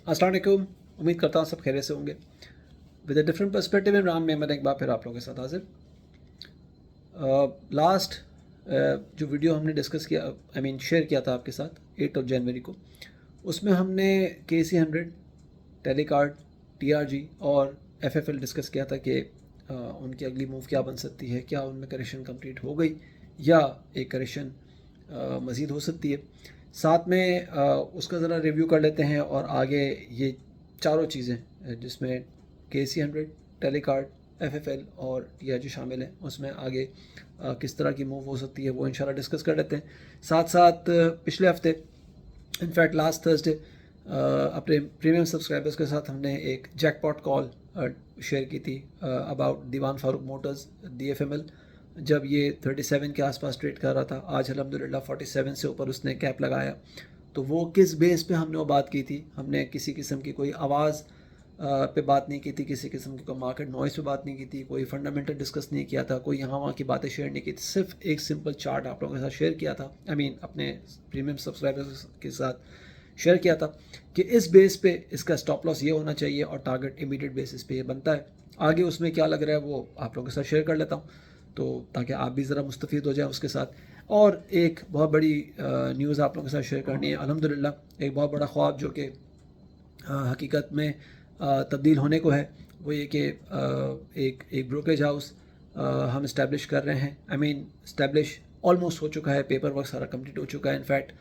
अस्सलाम वालेकुम। उम्मीद करता हूँ सब खैरियत से होंगे। With a different perspective Imran Memon एक बार फिर आप लोगों के साथ हाजिर। लास्ट जो वीडियो हमने डिस्कस किया शेयर किया था आपके साथ 8 जनवरी को, उसमें हमने KC100, टेलीकार्ड, TRG और FFL डिस्कस किया था कि उनकी अगली मूव क्या बन सकती है, क्या उनमें करेक्शन कंप्लीट हो गई या एक करेक्शन मज़ीद हो सकती है। साथ में उसका ज़रा रिव्यू कर लेते हैं और आगे ये चारों चीज़ें जिसमें KC100, टेलीकार्ड, FFL और TRG शामिल हैं, उसमें आगे किस तरह की मूव हो सकती है वो इंशाल्लाह डिस्कस कर लेते हैं। साथ साथ पिछले हफ्ते, इनफैक्ट लास्ट थर्सडे, अपने प्रीमियम सब्सक्राइबर्स के साथ हमने एक जैकपॉट कॉल शेयर की थी about Dewan Farooq Motors DFML। जब ये 37 के आसपास ट्रेड कर रहा था, आज अल्हम्दुलिल्लाह 47 से ऊपर उसने कैप लगाया। तो वो किस बेस पे हमने वो बात की थी, हमने किसी किस्म की कोई आवाज़ पे बात नहीं की थी, किसी किस्म की कोई मार्केट नॉइस पे बात नहीं की थी, कोई फंडामेंटल डिस्कस नहीं किया था, कोई यहाँ वहाँ की बातें शेयर नहीं की थी। सिर्फ एक सिंपल चार्ट आप लोगों के साथ शेयर किया था, अपने प्रीमियम सब्सक्राइबर्स के साथ शेयर किया था कि इस बेस पे इसका स्टॉप लॉस ये होना चाहिए और टारगेट इमीडिएट बेसिस पे ये बनता है। आगे उसमें क्या लग रहा है वो आप लोगों के साथ शेयर कर लेता हूँ, तो ताकि आप भी ज़रा मुस्तफ़ीद हो जाए उसके साथ। और एक बहुत बड़ी न्यूज़ आप लोगों के साथ शेयर करनी है। अल्हम्दुलिल्लाह एक बहुत बड़ा ख्वाब जो कि हकीकत में तब्दील होने को है, वो ये कि एक ब्रोकरेज हाउस हम इस्टेब्लिश कर रहे हैं। इस्टेब्लिश ऑलमोस्ट हो चुका है, पेपर वर्क सारा कंप्लीट हो चुका है। इनफैक्ट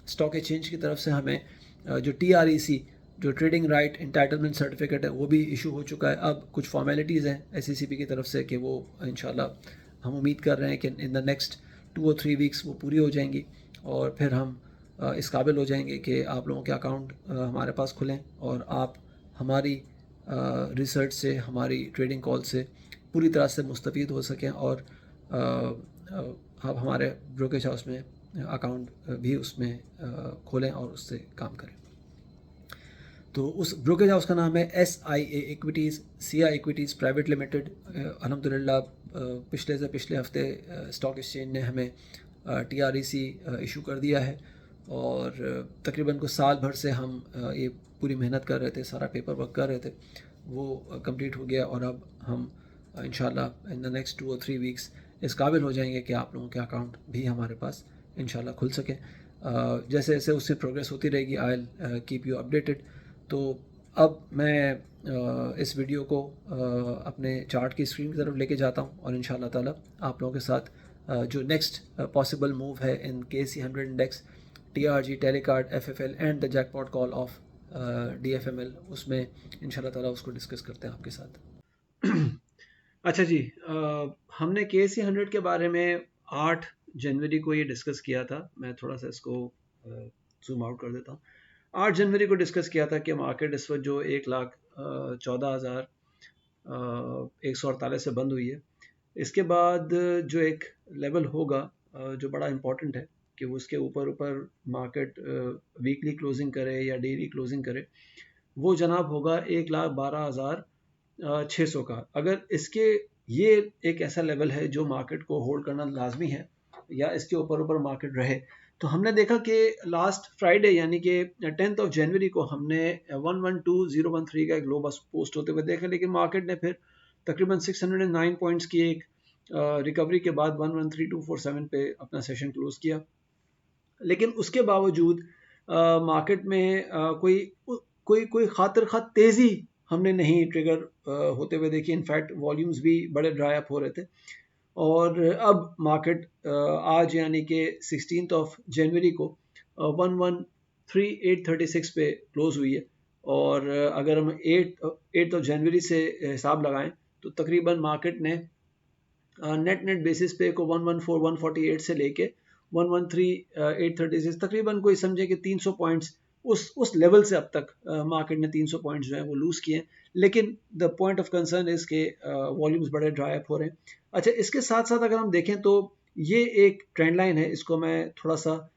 स्टॉक एक्सचेंज की तरफ से हमें जो TREC, जो ट्रेडिंग राइट इंटाइटलमेंट सर्टिफिकेट है, वो भी इशू हो चुका है। अब कुछ फॉर्मेलिटीज़ हैं SECB की तरफ से कि वो इंशाल्लाह हम उम्मीद कर रहे हैं कि इन द नेक्स्ट 2 और 3 वीक्स वो पूरी हो जाएंगी और फिर हम इस काबिल हो जाएंगे कि आप लोगों के अकाउंट हमारे पास खुलें और आप हमारी रिसर्च से, हमारी ट्रेडिंग कॉल से पूरी तरह से मुस्तफ़ीद हो सकें और आप हमारे ब्रोकेज हाउस में अकाउंट भी उसमें खोलें और उससे काम करें। तो उस ब्रोकेज हाउस का नाम है SIA equities, Siya equities private limited. अल्हम्दुलिल्लाह पिछले हफ्ते स्टॉक एक्सचेंज ने हमें TREC इशू कर दिया है और तकरीबन कुछ साल भर से हम ये पूरी मेहनत कर रहे थे, सारा पेपर वर्क कर रहे थे, वो कंप्लीट हो गया और अब हम इंशाल्लाह इन द नेक्स्ट 2 और 3 वीक्स इस काबिल हो जाएंगे कि आप लोगों के अकाउंट भी हमारे पास इंशाल्लाह खुल सके। जैसे जैसे उससे प्रोग्रेस होती रहेगी, I will keep you updated. तो अब मैं इस वीडियो को अपने चार्ट की स्क्रीन की तरफ लेके जाता हूँ और इंशाल्लाह ताला आप लोगों के साथ जो नेक्स्ट पॉसिबल मूव है इन KC100 index, TRG, Telecard, FFL and the jackpot call of DFML, उसमें इंशाल्लाह ताला उसको डिस्कस करते हैं आपके साथ। अच्छा जी, हमने KC100 के बारे में 8 जनवरी को ये डिस्कस किया था। मैं थोड़ा सा इसको जूम आउट कर देता हूँ। 8 जनवरी को डिस्कस किया था कि मार्केट इस वक्त जो 1,14,148 से बंद हुई है, इसके बाद जो एक लेवल होगा जो बड़ा इम्पोर्टेंट है कि वो उसके ऊपर ऊपर मार्केट वीकली क्लोजिंग करे या डेली क्लोजिंग करे, वो जनाब होगा 1,12,600 का। अगर इसके ये एक ऐसा लेवल है जो मार्केट को होल्ड करना लाजमी है या इसके ऊपर ऊपर मार्केट रहे, तो हमने देखा कि लास्ट फ्राइडे यानी कि 10 जनवरी को हमने 112,013 का एक लो बस पोस्ट होते हुए देखा, लेकिन मार्केट ने फिर तकरीबन 609 पॉइंट्स की एक रिकवरी के बाद 113,247 पे अपना सेशन क्लोज किया। लेकिन उसके बावजूद मार्केट में कोई खातिर खा तेज़ी हमने नहीं ट्रिगर होते हुए देखी। इनफैक्ट वॉल्यूम्स भी बड़े ड्राई अप हो रहे थे और अब मार्केट आज यानी कि 16 जनवरी को 113,836 पे क्लोज हुई है और अगर हम 8 जनवरी से हिसाब लगाएं तो तकरीबन मार्केट ने नेट बेसिस पे को 114,148 से लेके 113,836 तकरीबन कोई समझे कि 300 पॉइंट्स उस लेवल से अब तक मार्केट ने 300 पॉइंट्स जो है वो लूज किए हैं। लेकिन the point of concern is के वॉल्यूम्स बड़े ड्राई अप हो रहे हैं। अच्छा, इसके साथ साथ अगर हम देखें तो ये एक ट्रेंड लाइन है, इसको मैं थोड़ा सा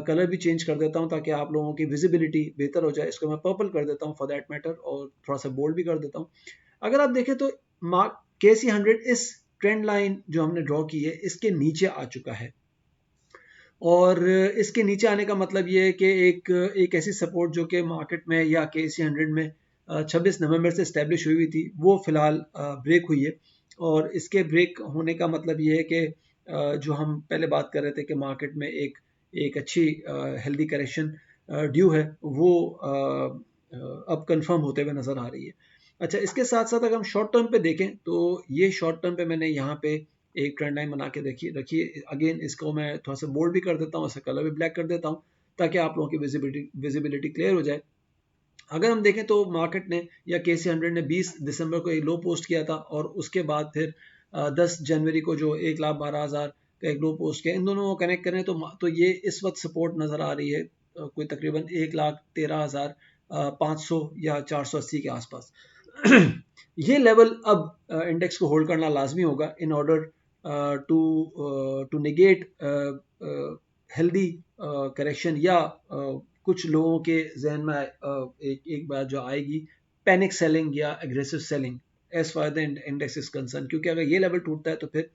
कलर भी चेंज कर देता हूँ ताकि आप लोगों की विजिबिलिटी बेहतर हो जाए। इसको मैं पर्पल कर देता हूँ फॉर दैट मैटर और थोड़ा सा बोल्ड भी कर देता हूँ। अगर आप देखें तो KC100 इस ट्रेंड लाइन जो हमने ड्रॉ की है इसके नीचे आ चुका है और इसके नीचे आने का मतलब ये है कि एक ऐसी सपोर्ट जो कि मार्केट में या KC 100 में 26 नवंबर से इस्टेब्लिश हुई थी, वो फिलहाल ब्रेक हुई है। और इसके ब्रेक होने का मतलब ये है कि जो हम पहले बात कर रहे थे कि मार्केट में एक अच्छी हेल्दी करेक्शन ड्यू है, वो अब कंफर्म होते हुए नज़र आ रही है। अच्छा, इसके साथ साथ अगर हम शॉर्ट टर्म पे देखें तो ये शॉर्ट टर्म पे मैंने यहाँ पे एक ट्रेंड लाइन बना के रखिए। अगेन इसको मैं थोड़ा सा बोल्ड भी कर देता हूँ, इसका कलर भी ब्लैक कर देता हूँ, ताकि आप लोगों की विजिबिलिटी क्लियर हो जाए। अगर हम देखें तो मार्केट ने या KC 100 ने 20 दिसंबर को एक लो पोस्ट किया था, और उसके बाद फिर 10 जनवरी को जो 1,12,000 का एक लो पोस्ट किया। इन दोनों को कनेक्ट करें तो ये इस वक्त सपोर्ट नज़र आ रही है कोई तकरीबन 1,13,500 या 480 के आसपास। ये लेवल अब इंडेक्स को होल्ड करना लाजमी होगा in order to negate healthy correction, या कुछ लोगों के जहन में एक बात जो आएगी, पैनिक सेलिंग या aggressive selling as far the index is concern. क्योंकि अगर ये लेवल टूटता है तो फिर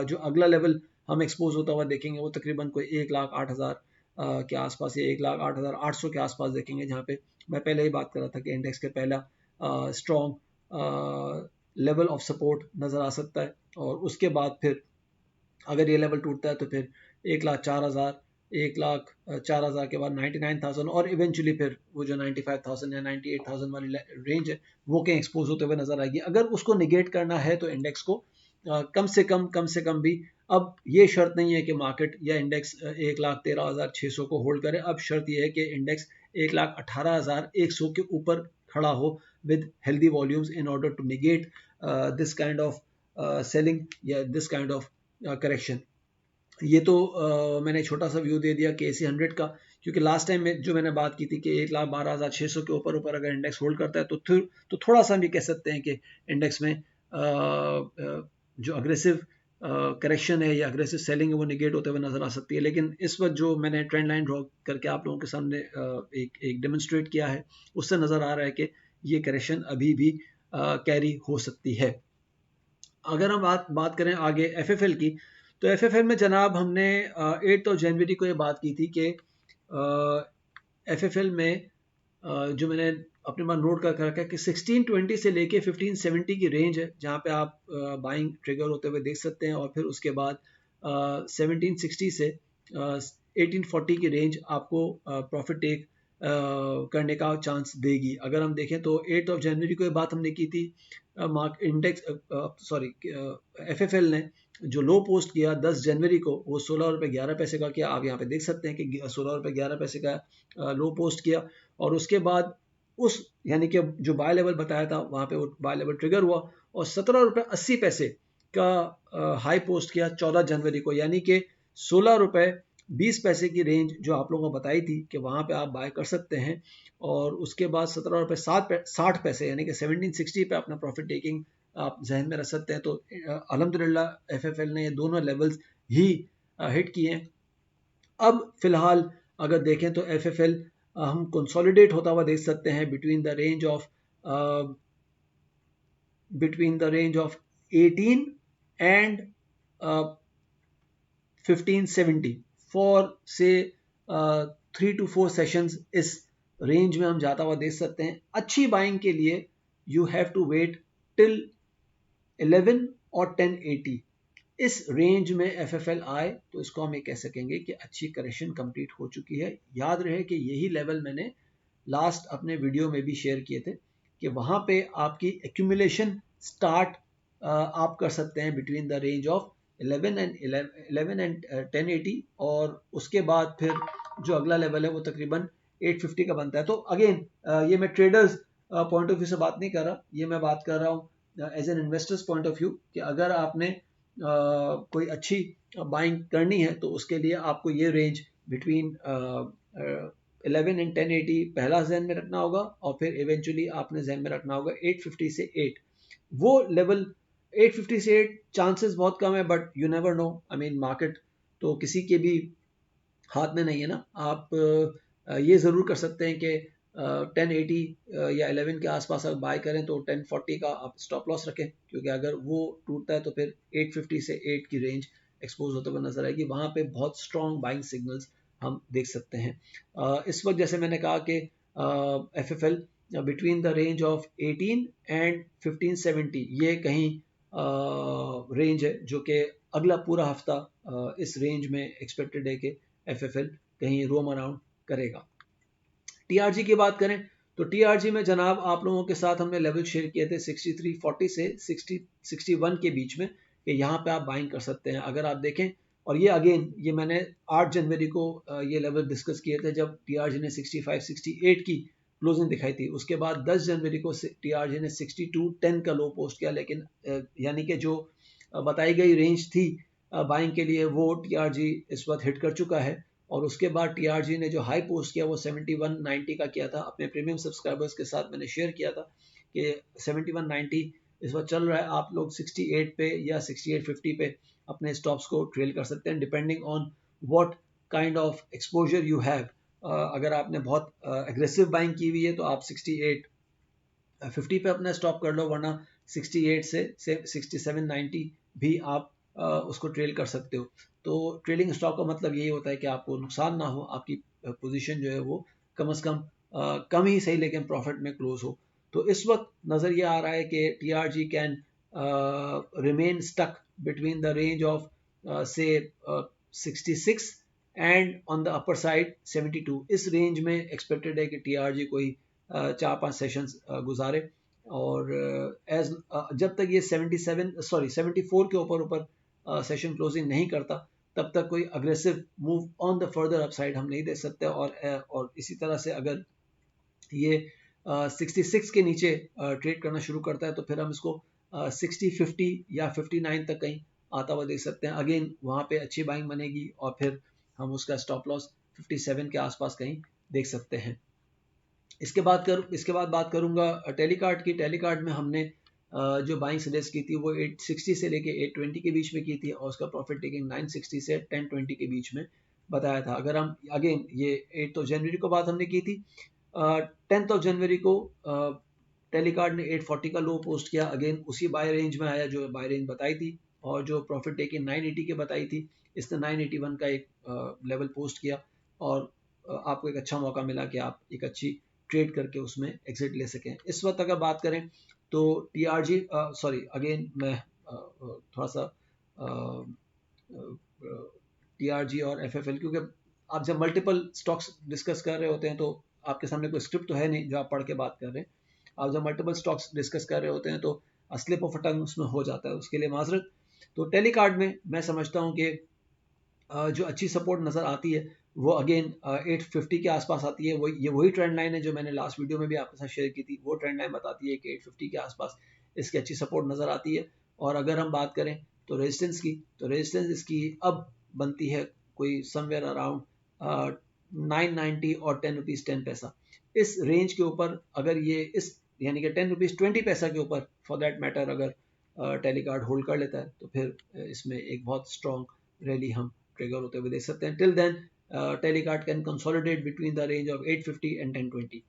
जो अगला लेवल हम एक्सपोज होता हुआ देखेंगे वो तकरीबन कोई 1,08,000 के आसपास या 1,08,800 के आसपास देखेंगे, जहाँ पे मैं पहले ही बात कर रहा था कि इंडेक्स के पहला स्ट्रॉन्ग लेवल ऑफ सपोर्ट नज़र आ सकता है। और उसके बाद फिर अगर ये लेवल टूटता है तो फिर 1,04,000, 1,04,000 के बाद 99,000, और इवेंचुअली फिर वो जो 95,000 या 98,000 वाली रेंज है वो कहीं एक्सपोज होते हुए नजर आएगी। अगर उसको निगेट करना है तो इंडेक्स को कम से कम भी, अब ये शर्त नहीं है कि मार्केट या इंडेक्स 1,13,600 को होल्ड करे। अब शर्त ये है कि इंडेक्स 1,18,100 के ऊपर खड़ा हो with healthy volumes in order to negate this kind of selling या दिस काइंड ऑफ करेक्शन। ये तो मैंने छोटा सा व्यू दे दिया KC 100 का, क्योंकि लास्ट टाइम में जो मैंने बात की थी कि 1,12,600 के ऊपर अगर इंडेक्स होल्ड करता है तो थोड़ा सा हम ये कह सकते हैं कि इंडेक्स में जो अग्रेसिव करेक्शन है या अग्रेसिव सेलिंग है वो निगेट होते हुए नजर आ सकती है। लेकिन इस वक्त जो मैंने ट्रेंड लाइन ड्रॉ करके आप लोगों के सामने एक डेमोन्स्ट्रेट किया है, उससे नजर आ रहा है कि ये करेक्शन अभी भी कैरी हो सकती है। अगर हम बात करें आगे FFL की, तो FFL में जनाब हमने 8 जनवरी को ये बात की थी कि FFL में जो मैंने अपने पास नोट कर रखा है कि 1620 से लेके 1570 की रेंज है, जहाँ पे आप बाइंग ट्रिगर होते हुए देख सकते हैं। और फिर उसके बाद 1760 से 1840 की रेंज आपको प्रॉफिट टेक करने का चांस देगी। अगर हम देखें तो 8 जनवरी को ये बात हमने की थी, मार्क इंडेक्स FFL ने जो लो पोस्ट किया 10 जनवरी को, वो 16 रुपये 11 पैसे का किया। आप यहाँ पे देख सकते हैं कि 16 रुपये 11 पैसे का लो पोस्ट किया। और उसके बाद उस यानी कि जो बाय लेवल बताया था वहाँ पे वो बाय लेवल ट्रिगर हुआ, और 17 रुपये 80 पैसे का हाई पोस्ट किया 14 जनवरी को। यानी कि 16 रुपये 20 पैसे की रेंज जो आप लोगों को बताई थी कि वहाँ पे आप बाय कर सकते हैं। और उसके बाद 17 रुपये 60 पैसे यानी कि 1760 पे अपना प्रॉफिट टेकिंग आप जहन में रख सकते हैं। तो अल्हम्दुलिल्लाह FFL ने ये दोनों लेवल्स ही हिट किए हैं। अब फिलहाल अगर देखें तो FFL हम कंसोलिडेट होता हुआ देख सकते हैं between the range of 18 and 1570 for से 3 to 4 सेशंस। इस रेंज में हम जाता हुआ देख सकते हैं। अच्छी बाइंग के लिए you have to wait till 11 और 1080। इस रेंज में FFL आए तो इसको हम ये कह सकेंगे कि अच्छी करेक्शन कंप्लीट हो चुकी है। याद रहे कि यही लेवल मैंने लास्ट अपने वीडियो में भी शेयर किए थे कि वहाँ पे आपकी एक्यूमुलेशन स्टार्ट आप कर सकते हैं between the range of 11 and 1080, और उसके बाद फिर जो अगला लेवल है वो तकरीबन 850 का बनता है। तो अगेन ये मैं ट्रेडर्स पॉइंट ऑफ व्यू से बात नहीं कर रहा, ये मैं बात कर रहा हूँ as an investors point of view कि अगर आपने कोई अच्छी बाइंग करनी है तो उसके लिए आपको ये रेंज बिटवीन 11 एंड 1080 पहला जहन में रखना होगा, और फिर इवेंचुअली आपने जहन में रखना होगा 850 से 8 वो लेवल। 850 से 8 चांसेस बहुत कम है, but you never know. I mean market तो किसी के भी हाथ में नहीं है ना। आप ये ज़रूर कर सकते हैं कि 1080 या 11 के आसपास अगर बाय करें तो 1040 का आप स्टॉप लॉस रखें, क्योंकि अगर वो टूटता है तो फिर 850 से 8 की रेंज एक्सपोज होते हुए नजर आएगी, वहाँ पे बहुत स्ट्रॉन्ग बाइंग सिग्नल्स हम देख सकते हैं। इस वक्त जैसे मैंने कहा कि FFL between the range of 18 and 1570 ये कहीं रेंज है जो कि अगला पूरा हफ्ता इस रेंज में एक्सपेक्टेड है कि FFL कहीं रोम अराउंड करेगा। TRG की बात करें तो TRG में जनाब आप लोगों के साथ हमने लेवल शेयर किए थे 6340 से 61 के बीच में कि यहाँ पे आप बाइंग कर सकते हैं। अगर आप देखें, और ये अगेन ये मैंने 8 जनवरी को ये लेवल डिस्कस किए थे जब TRG ने 65-68 की क्लोजिंग दिखाई थी। उसके बाद 10 जनवरी को TRG ने 6210 का लो पोस्ट किया, लेकिन यानी कि जो बताई गई रेंज थी बाइंग के लिए वो TRG इस वक्त हिट कर चुका है। और उसके बाद TRG ने जो हाई पोस्ट किया वो 7190 का किया था। अपने प्रीमियम सब्सक्राइबर्स के साथ मैंने शेयर किया था कि 7190 इस वक्त चल रहा है, आप लोग 68 पे या 6850 पे अपने स्टॉप्स को ट्रेल कर सकते हैं depending on what kind of exposure you have. अगर आपने बहुत एग्रेसिव बाइंग की हुई है तो आप 6850 पे अपना स्टॉप कर लो, वरना 68 से 6790 भी आप उसको ट्रेल कर सकते हो। तो ट्रेलिंग स्टॉक का मतलब यही होता है कि आपको नुकसान ना हो, आपकी पोजीशन जो है वो कम से कम कम ही सही लेकिन प्रॉफिट में क्लोज हो। तो इस वक्त नज़र ये आ रहा है कि TRG can remain stuck between the range of से 66 and on the upper side 72। इस रेंज में एक्सपेक्टेड है कि TRG कोई 4-5 सेशंस गुजारे, और एज जब तक ये 74 के ऊपर सेशन क्लोजिंग नहीं करता तब तक कोई aggressive move on the further upside हम नहीं दे सकते। और इसी तरह से अगर ये 66 के नीचे ट्रेड करना शुरू करता है तो फिर हम इसको 60-50 या 59 तक कहीं आता हुआ देख सकते हैं। अगेन वहाँ पे अच्छी बाइंग बनेगी और फिर हम उसका स्टॉप लॉस 57 के आसपास कहीं देख सकते हैं। इसके बाद बात करूंगा टेलीकार्ड की। टेलीकार्ड में हमने जो बाइंग सजेस्ट की थी वो 860 से लेके 820 के बीच में की थी, और उसका प्रॉफिट टेकिंग 960 से 1020 के बीच में बताया था। अगर हम अगेन ये 8 जनवरी को बात हमने की थी, 10 जनवरी को टेलीकार्ड ने 840 का लो पोस्ट किया, अगेन उसी बाय रेंज में आया जो बाय रेंज बताई थी, और जो प्रॉफिट टेकिंग 980 के बताई थी इसने 981 का एक लेवल पोस्ट किया, और आपको एक अच्छा मौका मिला कि आप एक अच्छी ट्रेड करके उसमें एग्जिट ले सकें। इस वक्त अगर बात करें तो TRG अगेन मैं थोड़ा सा TRG और FFL, क्योंकि आप जब मल्टीपल स्टॉक्स डिस्कस कर रहे होते हैं तो आपके सामने कोई स्क्रिप्ट तो है नहीं जो आप पढ़ के बात कर रहे हैं। आप जब मल्टीपल स्टॉक्स डिस्कस कर रहे होते हैं तो स्लिप ऑफ टंग उसमें हो जाता है, उसके लिए माजरत। तो टेलीकार्ड में मैं समझता हूँ कि जो अच्छी सपोर्ट नज़र आती है वो अगेन 850 के आसपास आती है। वही ट्रेंड लाइन है जो मैंने लास्ट वीडियो में भी आपके साथ शेयर की थी। वो ट्रेंड लाइन बताती है कि 850 के आसपास इसकी अच्छी सपोर्ट नज़र आती है। और अगर हम बात करें तो रेजिस्टेंस की, तो रेजिस्टेंस इसकी अब बनती है कोई समवेयर अराउंड 990 और 10 रुपीज़ 10 पैसा। इस रेंज के ऊपर अगर ये इस यानी कि 10 रुपीज़ 20 पैसा के ऊपर फॉर दैट मैटर अगर टेलीकार्ड होल्ड कर लेता है तो फिर इसमें एक बहुत स्ट्रॉन्ग रैली हम ट्रिगर होते हुए देख सकते हैं। Till then Telecard can consolidate between the range of 850 and 1020।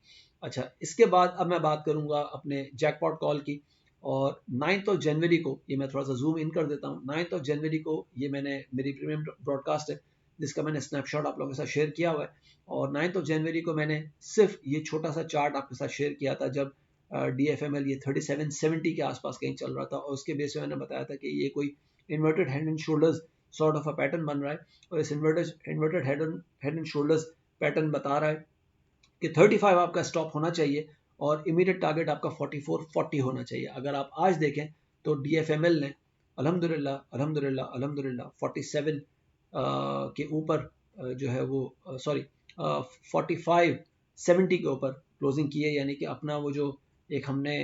अच्छा, इसके बाद अब मैं बात करूंगा अपने जैकपॉट कॉल की। और 9 जनवरी को, ये मैं थोड़ा सा जूम इन कर देता हूँ, 9 जनवरी को ये मैंने मेरी प्रीमियम ब्रॉडकास्ट है जिसका मैंने स्नैपशॉट आप लोगों के साथ शेयर किया हुआ है। और 9 जनवरी को मैंने सिर्फ ये छोटा सा चार्ट आपके साथ शेयर किया था जब DFML ये 3770 के आसपास कहीं चल रहा था, और उसके बेस पे मैंने बताया था कि ये कोई inverted head and shoulders sort of a pattern बन रहा है। और इस inverted head and shoulders pattern बता रहा है कि 35 आपका स्टॉप होना चाहिए और इमीडिएट टारगेट आपका 4440 होना चाहिए। अगर आप आज देखें तो DFML ने अल्हम्दुलिल्लाह 47 के ऊपर जो है वो 4570 के ऊपर क्लोजिंग की है, यानी कि अपना वो जो एक हमने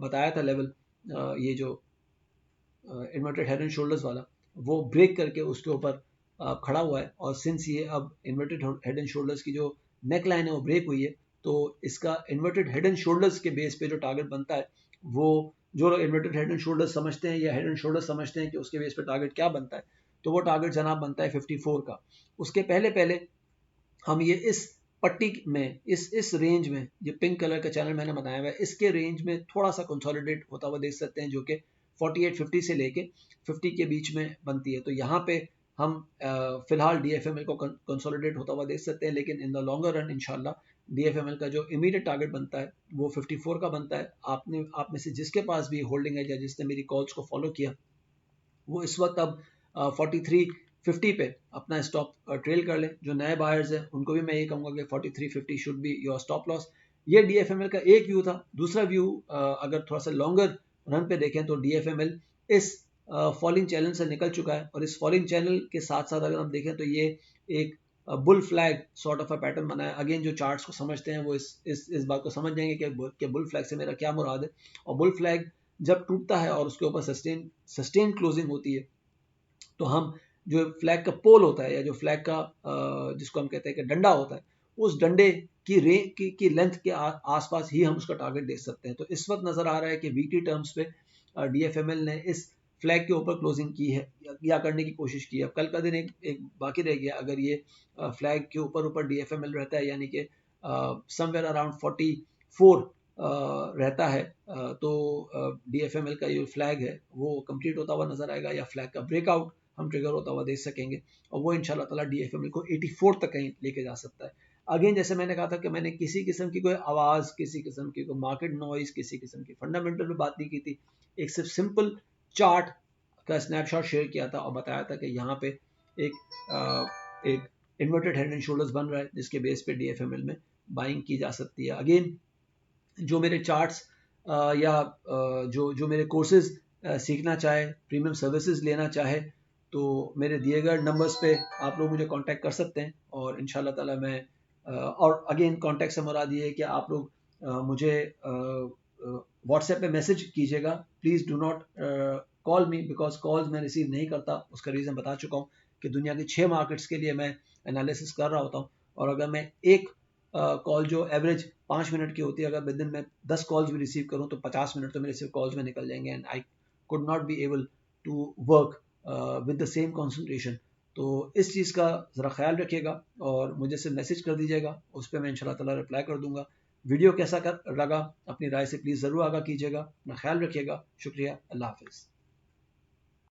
बताया था लेवल, ये जो इन्वर्टेड हेड एंड शोल्डर्स वाला, वो ब्रेक करके उसके ऊपर खड़ा हुआ है। और सिंस ये अब इन्वर्टेड हेड एंड शोल्डर्स की जो नेक लाइन है वो ब्रेक हुई है, तो इसका इन्वर्टेड हेड एंड शोल्डर्स के बेस पे जो टारगेट बनता है, वो जो लोग इन्वर्टेड हेड एंड शोल्डर्स समझते हैं या हेड एंड शोल्डर्स समझते हैं कि उसके बेस पे टारगेट क्या बनता है, तो वो टारगेट जनाब बनता है 54 का। उसके पहले हम ये इस पट्टी में इस रेंज में, जो पिंक कलर का चैनल मैंने बनाया हुआ है, इसके रेंज में थोड़ा सा कंसोलिडेट होता हुआ देख सकते हैं, जो कि 48-50 से लेके 50 के बीच में बनती है। तो यहाँ पे हम फिलहाल DFML को कंसोलिडेट होता हुआ देख सकते हैं, लेकिन इन द लॉन्गर रन इंशाल्लाह DFML का जो इमीडिएट टारगेट बनता है वो 54 का बनता है। आप में से जिसके पास भी होल्डिंग है या जिसने मेरी कॉल्स को फॉलो किया, वो इस वक्त अब 4350 पे अपना स्टॉप ट्रेल कर लें। जो नए बायर्स हैं उनको भी मैं ये कहूँगा कि 4350 should be your stop loss. ये DFML का एक व्यू था। दूसरा व्यू अगर थोड़ा सा लॉन्गर रन पे देखें तो DFML इस फॉलिंग चैनल से निकल चुका है, और इस फॉलिंग चैनल के साथ साथ अगर हम देखें तो ये एक bull flag sort of a pattern बना है। अगेन जो चार्ट्स को समझते हैं वो इस बात को समझ जाएंगे कि बुल फ्लैग से मेरा क्या मुराद है। और बुल फ्लैग जब टूटता है और उसके ऊपर सस्टेन क्लोजिंग होती है, तो हम जो फ्लैग का पोल होता है या जो फ्लैग का जिसको हम कहते हैं कि डंडा होता है, उस डंडे की लेंथ के आसपास ही हम उसका टारगेट देख सकते हैं। तो इस वक्त नजर आ रहा है कि वीकली टर्म्स पे DFML ने इस फ्लैग के ऊपर क्लोजिंग की है या करने की कोशिश की है। अब कल का दिन एक बाकी रह गया। अगर ये फ्लैग के ऊपर DFML रहता है, यानी कि समवेयर अराउंड 44 रहता है, तो DFML का जो फ्लैग है वो कंप्लीट होता हुआ नजर आएगा, या फ्लैग का ब्रेकआउट हम ट्रिगर होता हुआ देख सकेंगे, और वो इंशाल्लाह ताला DFML को 84 तक कहीं लेके जा सकता है। अगेन जैसे मैंने कहा था कि मैंने किसी किस्म की कोई आवाज़, किसी किस्म की कोई मार्केट नॉइज, किसी किस्म की फंडामेंटल में बात नहीं की थी। एक सिर्फ सिंपल चार्ट का स्नैपशॉट शेयर किया था और बताया था कि यहाँ पे एक इन्वर्टेड हेड एंड शोल्डर्स बन रहा है, जिसके बेस पे DFML में बाइंग की जा सकती है। अगेन जो मेरे चार्ट्स या जो मेरे कोर्सेज सीखना चाहे, प्रीमियम सर्विसेज लेना चाहे, तो मेरे दिए गए नंबर्स पे आप लोग मुझे कांटेक्ट कर सकते हैं, और इंशाल्लाह ताला मैं और अगेन कांटेक्ट से मुराद ये है कि आप लोग मुझे व्हाट्सएप पे मैसेज कीजिएगा। Please do not call me, because calls मैं रिसीव नहीं करता। उसका रीज़न बता चुका हूँ कि दुनिया की 6 मार्केट्स के लिए मैं एनालिसिस कर रहा होता हूँ, और अगर मैं एक कॉल जो एवरेज 5 मिनट की होती है, अगर विदिन में 10 कॉल्स भी रिसीव करूं तो 50 मिनट तो मेरे सिर्फ कॉल्स में निकल जाएंगे, and I could not be able to work with the same concentration. तो इस चीज़ का ज़रा ख्याल रखिएगा और मुझे सिर्फ मैसेज कर दीजिएगा, उस पर मैं इंशाल्लाह ताला रिप्लाई कर दूंगा। वीडियो कैसा लगा अपनी राय से प्लीज़ ज़रूर आगाह कीजिएगा। अपना ख्याल रखिएगा। शुक्रिया। अल्लाह हाफिज़।